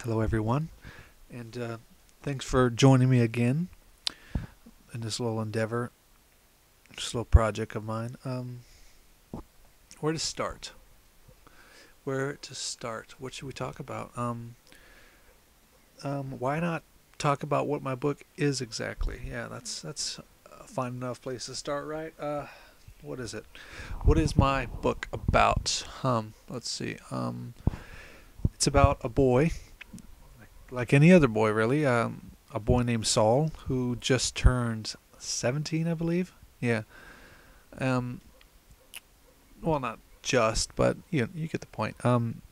Hello, everyone, and thanks for joining me again in this little endeavor, this little project of mine. Where to start? Where to start? What should we talk about? Why not talk about what my book is exactly? Yeah, that's a fine enough place to start, right? What is it? What is my book about? Let's see. It's about a boy like any other boy, really. A boy named Saul who just turned 17, I believe. Yeah. Um. Well, not just, but you get the point. And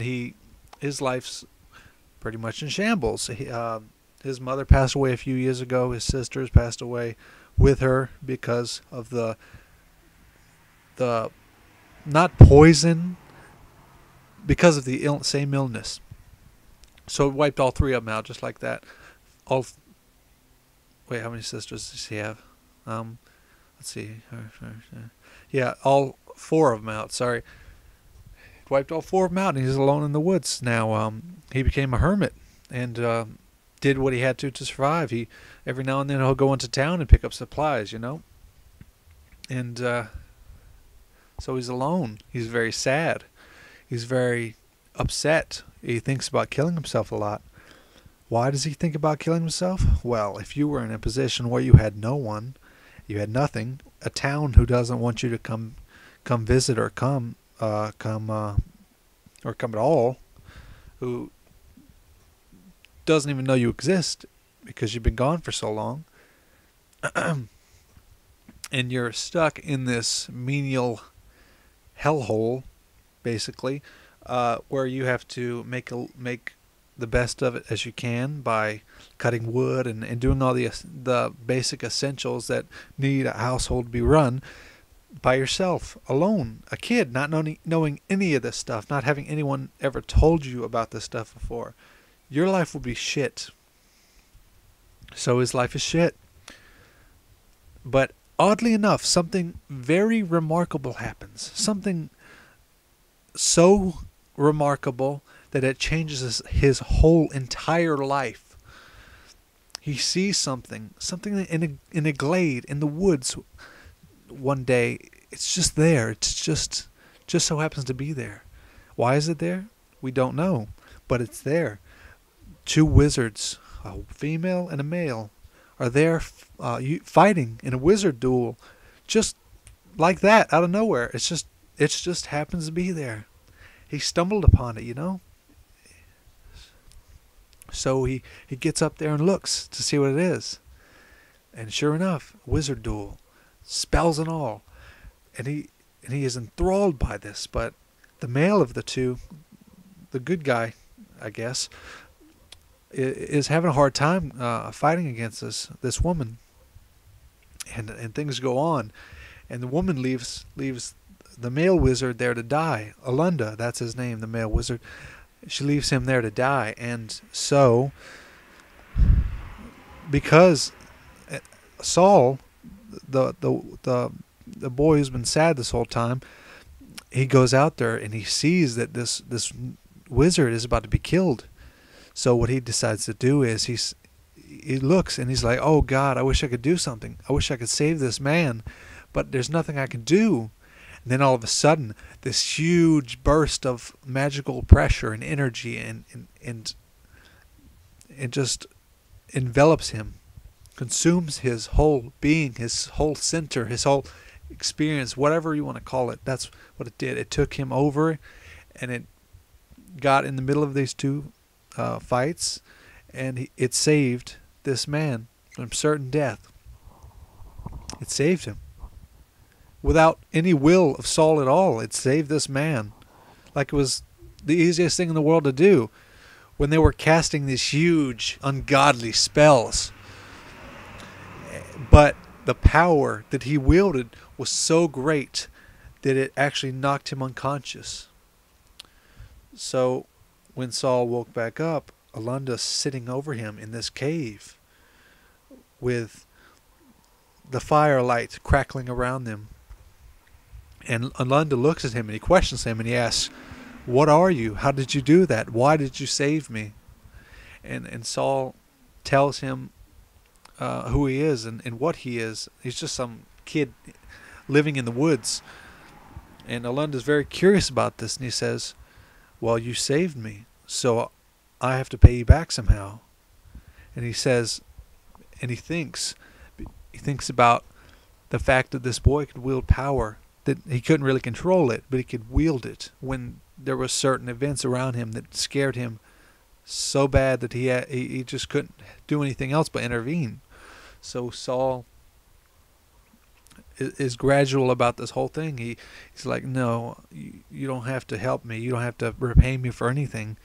his life's pretty much in shambles. His mother passed away a few years ago. His sisters passed away with her because of the not poison, because of the same illness. So it wiped all three of them out just like that. All Wait, how many sisters does he have? Let's see. Yeah, all four of them out. Sorry, wiped all four of them out, and he's alone in the woods now. He became a hermit and did what he had to survive. He every now and then he'll go into town and pick up supplies, and so he's alone. He's very sad. He's very upset. He thinks about killing himself a lot. Why does he think about killing himself? Well, if you were in a position where you had no one, you had nothing, a town who doesn't want you to come visit or come or come at all, who doesn't even know you exist because you've been gone for so long, and you're stuck in this menial hellhole, basically, where you have to make the best of it as you can by cutting wood and doing all the basic essentials that need a household to be run by yourself, alone, a kid, not knowing any of this stuff, not having anyone ever told you about this stuff before. Your life would be shit. So his life is shit. But oddly enough, something very remarkable happens. Something so remarkable that it changes his whole entire life. He sees something in a glade in the woods one day. It's just there. It's just so happens to be there. Why is it there? We don't know, but it's there. Two wizards, a female and a male, are there fighting in a wizard duel, just like that, out of nowhere. It just happens to be there. He stumbled upon it. So he gets up there and looks to see what it is. And sure enough, wizard duel, spells and all. And he is enthralled by this, but the male of the two, the good guy, I guess, is having a hard time fighting against this woman. And things go on. And the woman leaves the male wizard there to die. Alunda, that's his name, the male wizard. She leaves him there to die, and so because Saul, the boy who's been sad this whole time, he goes out there and he sees that this wizard is about to be killed. So what he decides to do is he looks and he's like, "Oh God, I wish I could do something. I wish I could save this man, but there's nothing I can do." And then all of a sudden, this huge burst of magical pressure and energy and it just envelops him, consumes his whole being, his whole center, his whole experience, whatever you want to call it. That's what it did. It took him over, and it got in the middle of these two fights, and it saved this man from certain death. It saved him. Without any will of Saul at all, it saved this man. Like it was the easiest thing in the world to do. When they were casting these huge, ungodly spells. But the power that he wielded was so great that it actually knocked him unconscious. So when Saul woke back up, Alunda's sitting over him in this cave with the firelight crackling around them. And Alunda looks at him and he questions him and he asks, What are you? How did you do that? Why did you save me? And Saul tells him who he is and what he is. He's just some kid living in the woods. And Alunda's very curious about this, and he says, well, you saved me, so I have to pay you back somehow. And he says, and he thinks about the fact that this boy could wield power, that he couldn't really control it, but he could wield it when there were certain events around him that scared him so bad that he just couldn't do anything else but intervene. So Saul is gradual about this whole thing. He's like, no, you don't have to help me. You don't have to repay me for anything.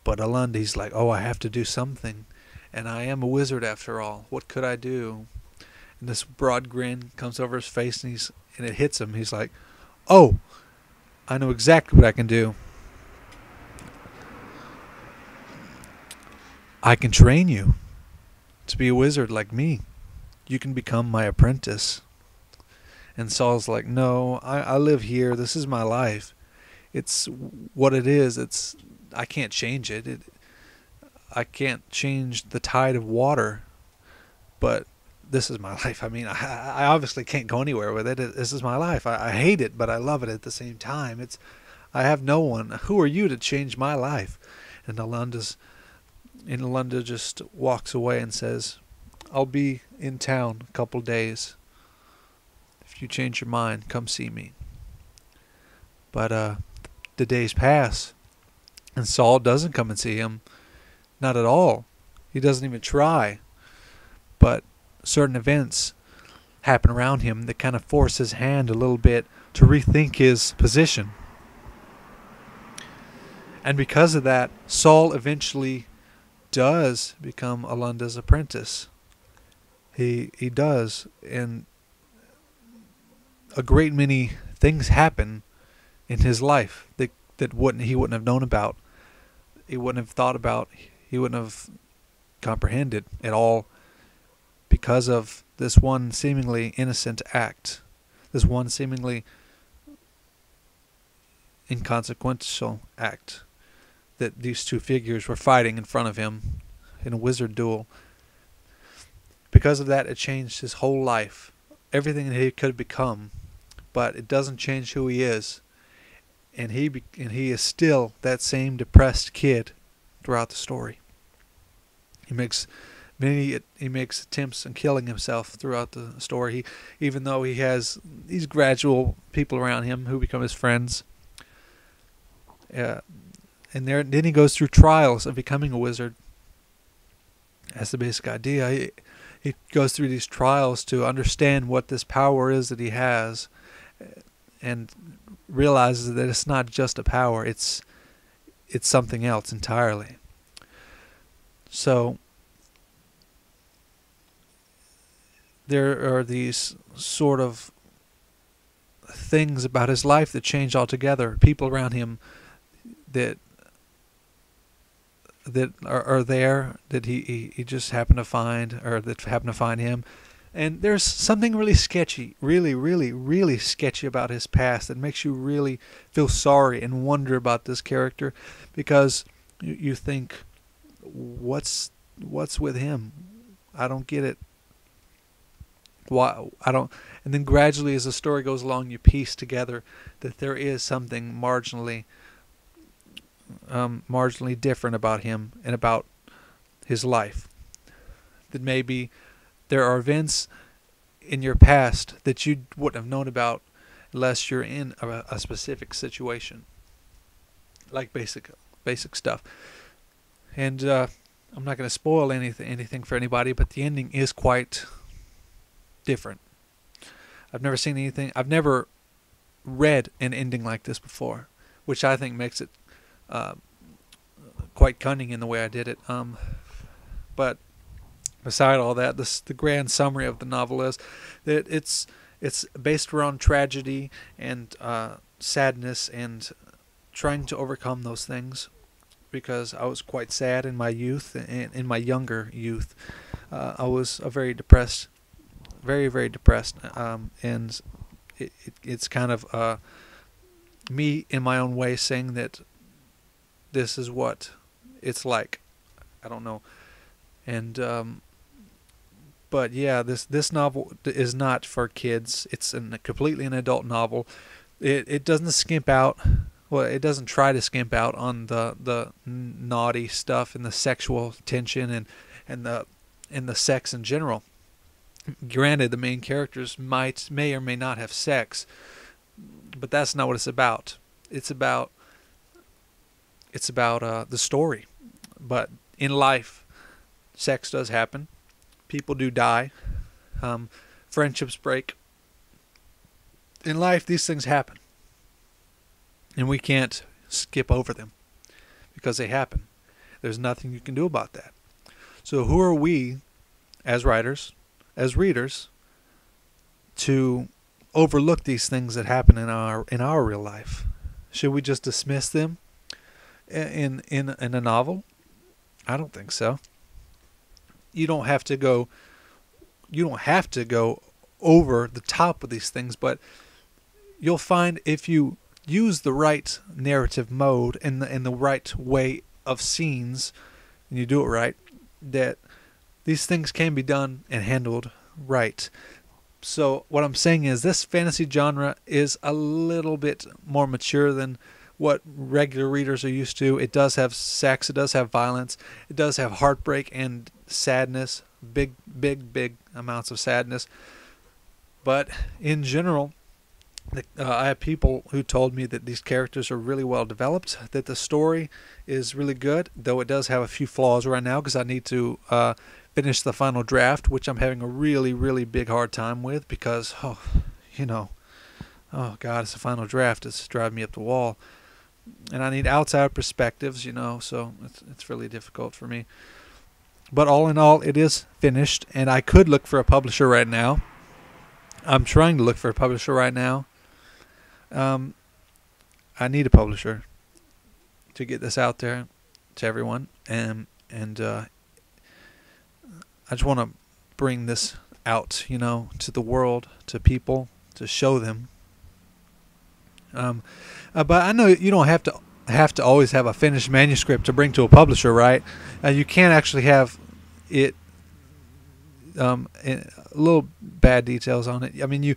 But Alunda, he's like, oh, I have to do something. And I am a wizard after all. What could I do? And this broad grin comes over his face, and it hits him. He's like, oh, I know exactly what I can do. I can train you to be a wizard like me. You can become my apprentice. And Saul's like, no, I live here. This is my life. It's what it is. I can't change it. I can't change the tide of water. But this is my life. I mean, I obviously can't go anywhere with it. This is my life. I hate it, but I love it at the same time. I have no one. Who are you to change my life? And Alunda just walks away and says, I'll be in town a couple days. If you change your mind, come see me. But the days pass, and Saul doesn't come and see him. Not at all. He doesn't even try. But certain events happen around him that kind of force his hand a little bit to rethink his position. And because of that, Saul eventually does become Alunda's apprentice. He does, and a great many things happen in his life that he wouldn't have known about, he wouldn't have thought about, he wouldn't have comprehended at all, because of this one seemingly innocent act, this one seemingly inconsequential act that these two figures were fighting in front of him in a wizard duel. Because of that, it changed his whole life, everything that he could become. But it doesn't change who he is, and he is still that same depressed kid throughout the story. He makes attempts on killing himself throughout the story. Even though he has these gradual people around him who become his friends, and then he goes through trials of becoming a wizard. That's the basic idea. He goes through these trials to understand what this power is that he has, and realizes that it's not just a power, it's something else entirely. So there are these sort of things about his life that change altogether. People around him that are there that he just happened to find, or that happened to find him. And there's something really sketchy, really, really, really sketchy about his past that makes you really feel sorry and wonder about this character, because you think, what's with him? I don't get it. Why I don't? And then gradually, as the story goes along, you piece together that there is something marginally different about him and about his life. That maybe there are events in your past that you wouldn't have known about unless you're in a specific situation, like basic stuff. And I'm not going to spoil anything for anybody, but the ending is quite different. I've never read an ending like this before, which I think makes it quite cunning in the way I did it. But beside all that, the grand summary of the novel is that it's based around tragedy and sadness and trying to overcome those things, because I was quite sad in my youth, and in my younger youth. I was a very depressed, very, very depressed, and it's kind of me in my own way saying that this is what it's like. I don't know. And but yeah, this novel is not for kids. It's completely an adult novel. It doesn't skimp out. Well, it doesn't try to skimp out on the naughty stuff and the sexual tension and the sex in general. Granted, the main characters may or may not have sex, but that's not what it's about. It's about the story. But in life, sex does happen. People do die. Friendships break. In life, these things happen, and we can't skip over them because they happen. There's nothing you can do about that. So who are we, as writers, as readers, to overlook these things that happen in our real life? Should we just dismiss them in a novel? I don't think so. You don't have to go over the top with these things, but you'll find if you use the right narrative mode and the right way of scenes, and you do it right, that these things can be done and handled right. So what I'm saying is this fantasy genre is a little bit more mature than what regular readers are used to. It does have sex, it does have violence, it does have heartbreak and sadness, big amounts of sadness. But in general, I have people who told me that these characters are really well developed, that the story is really good, though it does have a few flaws right now because I need to finish the final draft, which I'm having a really big hard time with because, oh God, it's the final draft. It's driving me up the wall. And I need outside perspectives, so it's really difficult for me. But all in all, it is finished, and I could look for a publisher right now. I'm trying to look for a publisher right now. I need a publisher to get this out there to everyone, and I just want to bring this out, to the world, to people, to show them. But I know you don't have to always have a finished manuscript to bring to a publisher, right? You can actually have it a little bad details on it. I mean, you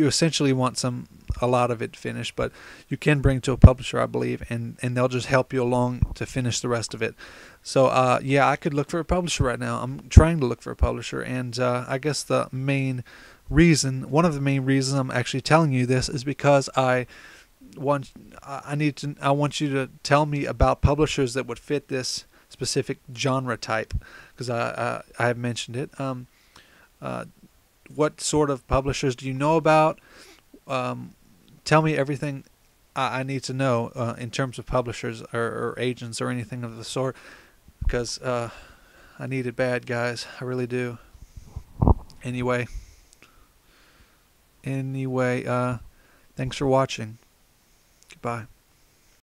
essentially want a lot of it finished, but you can bring it to a publisher, I believe, and they'll just help you along to finish the rest of it. So yeah, I could look for a publisher right now. I'm trying to look for a publisher, and I guess one of the main reasons I'm actually telling you this is because I want you to tell me about publishers that would fit this specific genre type, because I have mentioned it. What sort of publishers do you know about? Tell me everything I need to know in terms of publishers or agents or anything of the sort, because I need it bad, guys. I really do. Anyway, thanks for watching. Goodbye.